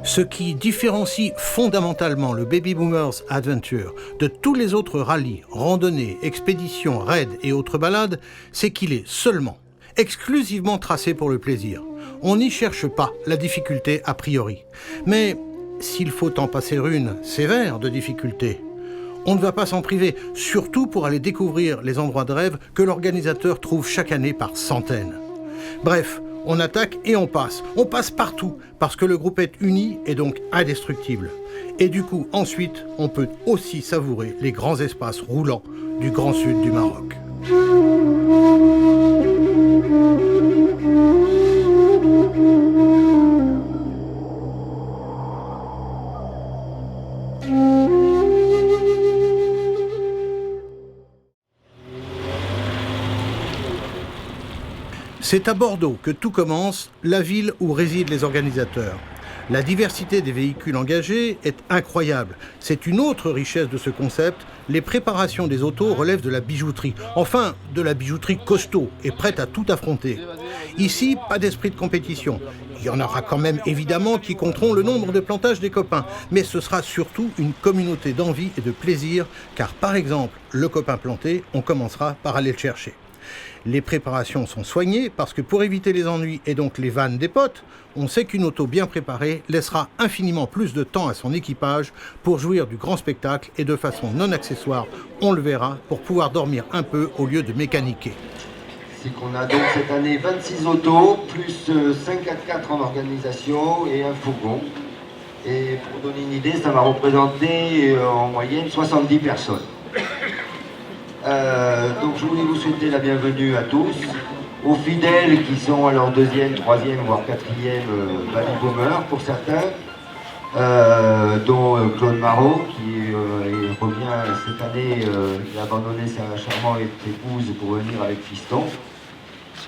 Ce qui différencie fondamentalement le Baby Boomers Adventure de tous les autres rallyes, randonnées, expéditions, raids et autres balades, c'est qu'il est seulement, exclusivement tracé pour le plaisir. On n'y cherche pas la difficulté a priori. Mais s'il faut en passer une sévère de difficulté, on ne va pas s'en priver, surtout pour aller découvrir les endroits de rêve que l'organisateur trouve chaque année par centaines. Bref, on attaque et on passe partout, parce que le groupe est uni et donc indestructible. Et du coup, ensuite, on peut aussi savourer les grands espaces roulants du Grand Sud du Maroc. C'est à Bordeaux que tout commence, la ville où résident les organisateurs. La diversité des véhicules engagés est incroyable. C'est une autre richesse de ce concept. Les préparations des autos relèvent de la bijouterie. Enfin, de la bijouterie costaud et prête à tout affronter. Ici, pas d'esprit de compétition. Il y en aura quand même évidemment qui compteront le nombre de plantages des copains. Mais ce sera surtout une communauté d'envie et de plaisir. Car par exemple, le copain planté, on commencera par aller le chercher. Les préparations sont soignées parce que pour éviter les ennuis et donc les vannes des potes, on sait qu'une auto bien préparée laissera infiniment plus de temps à son équipage pour jouir du grand spectacle et de façon non accessoire, on le verra, pour pouvoir dormir un peu au lieu de mécaniquer. C'est qu'on a donc cette année 26 autos, plus 5 4x4 en organisation et un fourgon. Et pour donner une idée, ça va représenter en moyenne 70 personnes. Donc je voulais vous souhaiter la bienvenue à tous, aux fidèles qui sont à leur deuxième, troisième, voire quatrième Baby Boomer pour certains, dont Claude Marot qui revient cette année, il a abandonné sa charmante épouse pour venir avec Fiston.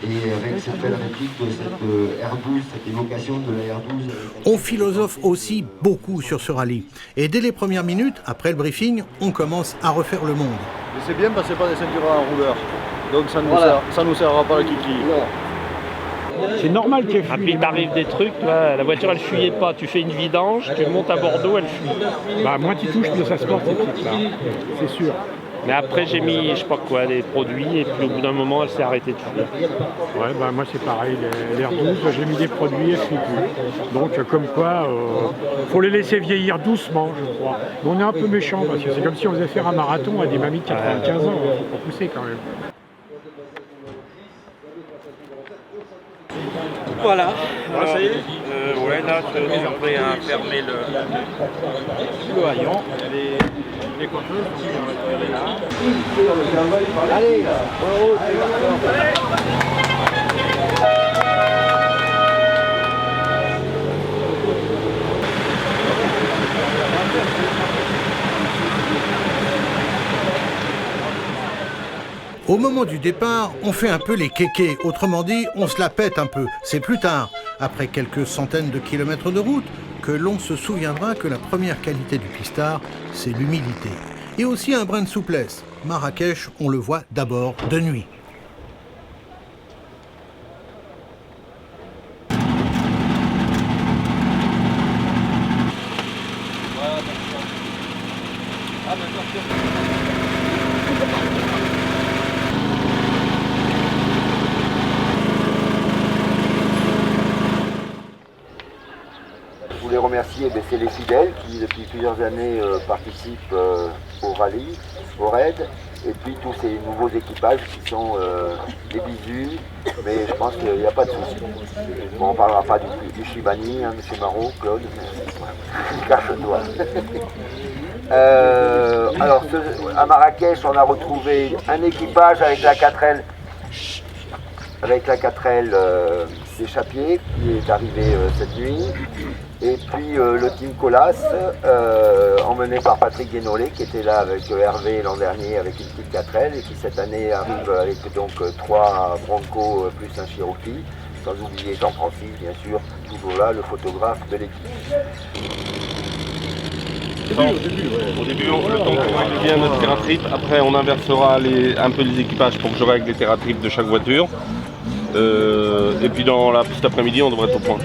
Et avec cette belle réplique de cette R12, cette évocation de la R12. On philosophe aussi beaucoup sur ce rallye. Et dès les premières minutes, après le briefing, on commence à refaire le monde. Mais c'est bien parce que c'est pas des ceintures en rouleur. Donc ça nous servira pas la kiki. C'est normal qu'elle fuit. Après, il t'arrive des trucs, là, la voiture elle fuyait pas. Tu fais une vidange, tu montes à Bordeaux, elle fuit. Bah, moins tu touches, plus ça se porte, ces petites-là. C'est sûr. Mais après, j'ai mis, je sais pas quoi, des produits, et puis au bout d'un moment, elle s'est arrêtée de fuir. Ouais, bah, moi c'est pareil, les R12, j'ai mis des produits, elles fuient plus. Donc, comme quoi, faut les laisser vieillir doucement, je crois. Mais on est un peu méchant, parce que c'est comme si on faisait faire un marathon à des mamies de 95 ans. Faut pas pousser quand même. Voilà. Alors, ça y est ouais, là, je suis prêt à fermer le haillon. Les contrôles qui vont là. Allez, Au moment du départ, on fait un peu les kékés, autrement dit, on se la pète un peu. C'est plus tard, après quelques centaines de kilomètres de route, que l'on se souviendra que la première qualité du pistard, c'est l'humilité. Et aussi un brin de souplesse. Marrakech, on le voit d'abord de nuit. remercier, c'est les fidèles qui depuis plusieurs années participent au rallye, au raid, et puis tous ces nouveaux équipages qui sont des bisous, mais je pense qu'il n'y a pas de souci. Bon, on ne parlera pas du Chibani, hein, M. Marot, Claude, cache-toi. Alors, à Marrakech, on a retrouvé un équipage avec la 4L, des Chapiers, qui est arrivé cette nuit. Et puis le team Colas, emmené par Patrick Guénolé, qui était là avec Hervé l'an dernier avec une petite 4L, et qui cette année arrive avec donc 3 Bronco plus un Cherokee, sans oublier Jean-Francis, bien sûr, toujours là, le photographe de l'équipe. Au début, le temps qu'on règle bien notre terratrip, après on inversera un peu les équipages pour que je règle les terratrips de chaque voiture. Et puis cet après-midi, on devrait être au point.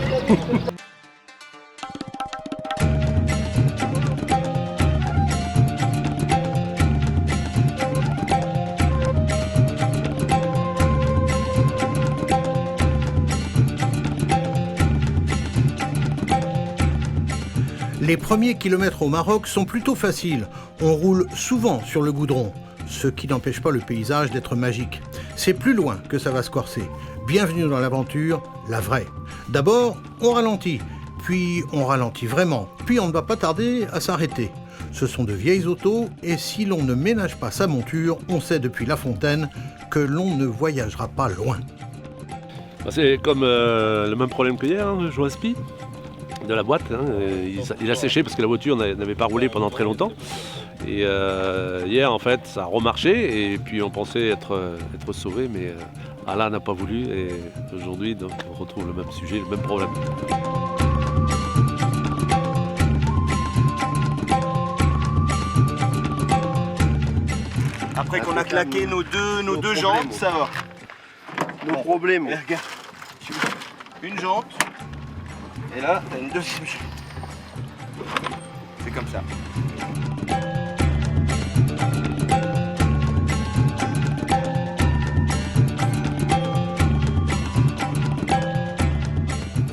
Les premiers kilomètres au Maroc sont plutôt faciles. On roule souvent sur le goudron, ce qui n'empêche pas le paysage d'être magique. C'est plus loin que ça va se corser. Bienvenue dans l'aventure, la vraie. D'abord, on ralentit, puis on ralentit vraiment, puis on ne va pas tarder à s'arrêter. Ce sont de vieilles autos et si l'on ne ménage pas sa monture, on sait depuis La Fontaine que l'on ne voyagera pas loin. C'est comme le même problème que hier, hein, Joaspi, de la boîte. Hein, il a séché parce que la voiture n'avait pas roulé pendant très longtemps. Et hier, en fait, ça a remarché et puis on pensait être sauvé, mais Allah n'a pas voulu. Et aujourd'hui, donc, on retrouve le même sujet, le même problème. Après qu'on a claqué nos deux jantes, ça va. Nos problèmes. Regarde, une jante, et là, t'as une deuxième jante. C'est comme ça.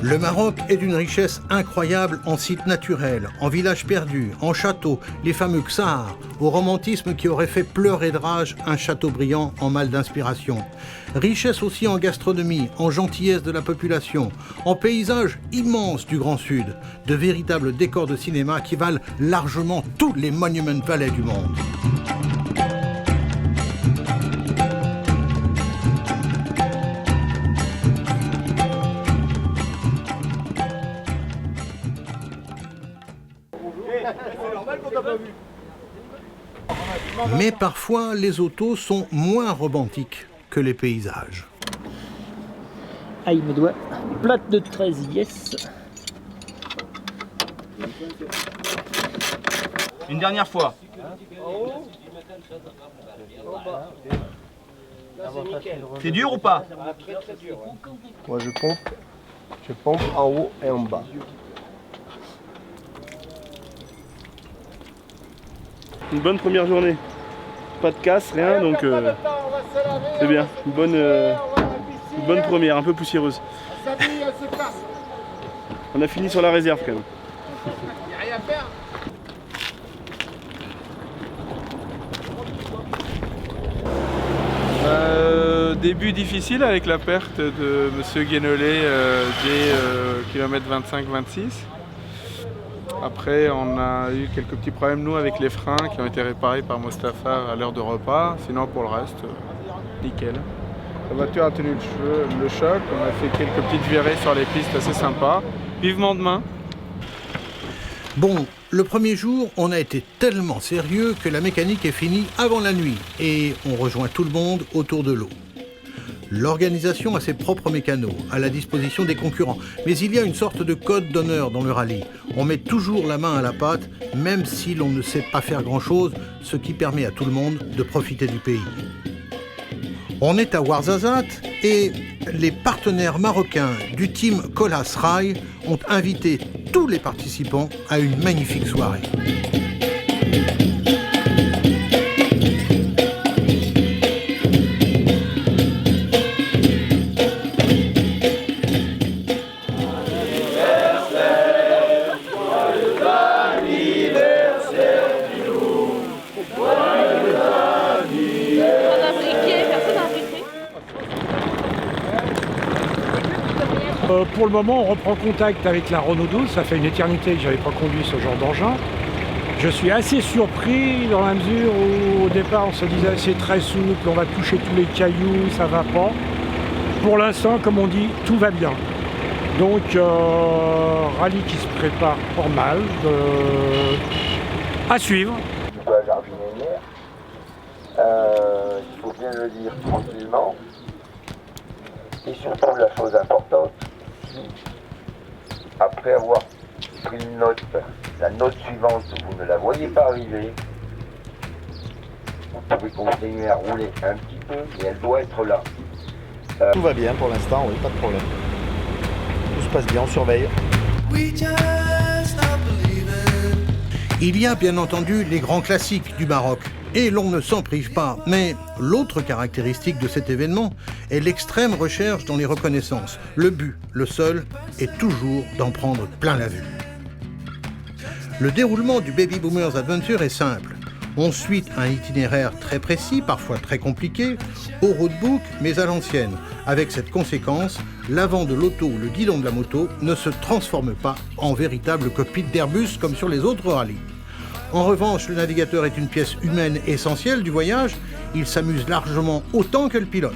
Le Maroc est d'une richesse incroyable en sites naturels, en villages perdus, en châteaux, les fameux ksars, au romantisme qui aurait fait pleurer de rage un Chateaubriand en mal d'inspiration. Richesse aussi en gastronomie, en gentillesse de la population, en paysages immenses du Grand Sud, de véritables décors de cinéma qui valent largement tous les Monument Valley du monde. Mais parfois, les autos sont moins romantiques que les paysages. Ah, il me doit plate de 13, yes. Une dernière fois. C'est dur ou pas? Moi je pompe en haut et en bas. Une bonne première journée. Pas de casse, rien, donc c'est bien. Une bonne première, un peu poussiéreuse. On a fini sur la réserve quand même. Début difficile avec la perte de M. Guénolé dès kilomètre 25-26. Après, on a eu quelques petits problèmes, nous, avec les freins qui ont été réparés par Mostafa à l'heure de repas. Sinon, pour le reste, nickel. La voiture a tenu le choc. On a fait quelques petites virées sur les pistes assez sympas. Vivement demain. Bon, le premier jour, on a été tellement sérieux que la mécanique est finie avant la nuit et on rejoint tout le monde autour de l'eau. L'organisation a ses propres mécanos, à la disposition des concurrents. Mais il y a une sorte de code d'honneur dans le rallye. On met toujours la main à la pâte, même si l'on ne sait pas faire grand-chose, ce qui permet à tout le monde de profiter du pays. On est à Ouarzazate et les partenaires marocains du team Colas Rail ont invité tous les participants à une magnifique soirée. Pour le moment, on reprend contact avec la Renault 12. Ça fait une éternité que je n'avais pas conduit ce genre d'engin. Je suis assez surpris dans la mesure où au départ on se disait c'est très souple, on va toucher tous les cailloux, ça va pas. Pour l'instant, comme on dit, tout va bien. Donc rallye qui se prépare pas mal, à suivre. Tu dois jardiner, il faut bien le dire tranquillement. Et surtout la chose importante, après avoir pris une note, la note suivante, vous ne la voyez pas arriver, vous pouvez continuer à rouler un petit peu, mais elle doit être là. Tout va bien pour l'instant, oui, pas de problème. Tout se passe bien, on surveille. Il y a bien entendu les grands classiques du Maroc, et l'on ne s'en prive pas. Mais l'autre caractéristique de cet événement est l'extrême recherche dans les reconnaissances. Le but, le seul, est toujours d'en prendre plein la vue. Le déroulement du Baby Boomers Adventure est simple. On suit un itinéraire très précis, parfois très compliqué, au roadbook, mais à l'ancienne. Avec cette conséquence, l'avant de l'auto ou le guidon de la moto ne se transforme pas en véritable cockpit d'Airbus comme sur les autres rallyes. En revanche, le navigateur est une pièce humaine essentielle du voyage. Il s'amuse largement autant que le pilote.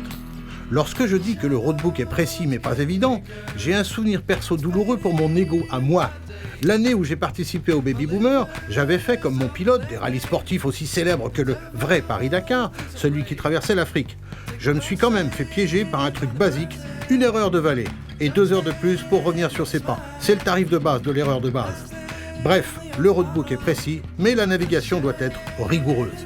Lorsque je dis que le roadbook est précis mais pas évident, j'ai un souvenir perso douloureux pour mon ego à moi. L'année où j'ai participé au Baby Boomer, j'avais fait comme mon pilote des rallyes sportifs aussi célèbres que le vrai Paris-Dakar, celui qui traversait l'Afrique. Je me suis quand même fait piéger par un truc basique, une erreur de valet, et 2 heures de plus pour revenir sur ses pas. C'est le tarif de base de l'erreur de base. Bref, le roadbook est précis, mais la navigation doit être rigoureuse.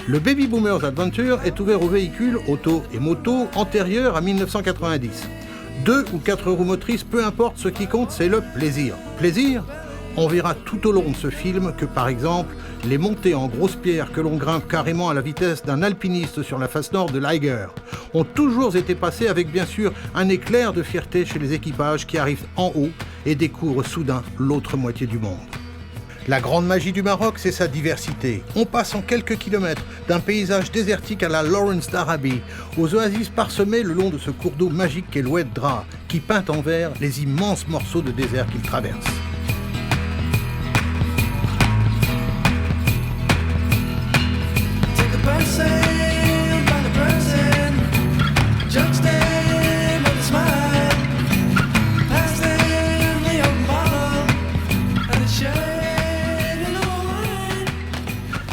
Le Baby Boomers Adventure est ouvert aux véhicules, auto et moto, antérieurs à 1990. 2 ou 4 roues motrices, peu importe, ce qui compte, c'est le plaisir. Plaisir ? On verra tout au long de ce film que, par exemple, les montées en grosses pierres que l'on grimpe carrément à la vitesse d'un alpiniste sur la face nord de l'Eiger ont toujours été passées avec, bien sûr, un éclair de fierté chez les équipages qui arrivent en haut et découvrent soudain l'autre moitié du monde. La grande magie du Maroc, c'est sa diversité. On passe en quelques kilomètres d'un paysage désertique à la Lawrence d'Arabie, aux oasis parsemées le long de ce cours d'eau magique qu'est l'Oued Dra, qui peint en vert les immenses morceaux de désert qu'il traverse.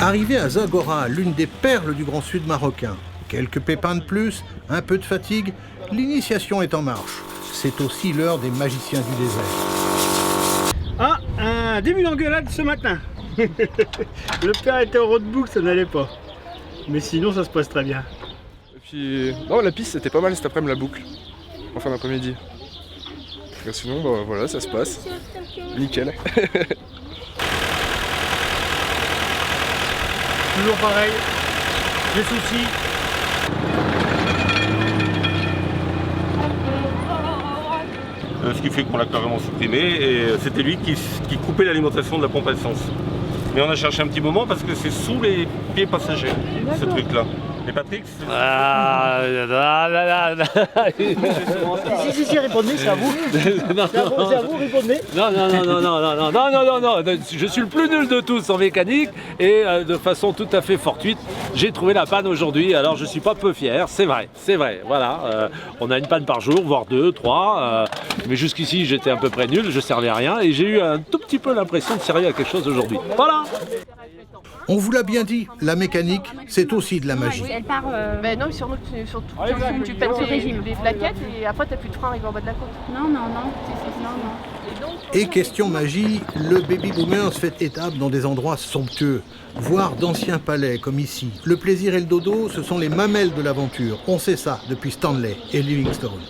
Arrivé à Zagora, l'une des perles du Grand Sud marocain, quelques pépins de plus, un peu de fatigue, l'initiation est en marche. C'est aussi l'heure des magiciens du désert. Ah, un début d'engueulade ce matin. Le père était au roadbook, ça n'allait pas. Mais sinon, ça se passe très bien. Et puis, non, la piste c'était pas mal cet après-midi, la boucle, en fin d'après-midi. Sinon, bah, voilà, ça se passe. Nickel. Toujours pareil, des soucis. Ce qui fait qu'on l'a carrément supprimé et c'était lui qui coupait l'alimentation de la pompe à essence. Mais on a cherché un petit moment parce que c'est sous les pieds passagers, ce truc-là. Et Patrick, c'est... Si, répondez, c'est à vous. C'est à vous, répondez. Non, je suis le plus nul de tous en mécanique et de façon tout à fait fortuite, j'ai trouvé la panne aujourd'hui, alors je suis pas peu fier, c'est vrai, voilà. On a une panne par jour, voire 2, 3, mais jusqu'ici j'étais à peu près nul, je servais à rien et j'ai eu un tout petit peu l'impression de servir à quelque chose aujourd'hui. Voilà. On vous l'a bien dit, la mécanique, c'est aussi de la magie. Elle part. Ben non, sur tu pètes les plaquettes et après t'as plus de frein arrivé en bas de la côte. Non. Et question magie, le Baby Boomers fait étape dans des endroits somptueux, voire d'anciens palais comme ici. Le plaisir et le dodo, ce sont les mamelles de l'aventure. On sait ça depuis Stanley et Livingstone.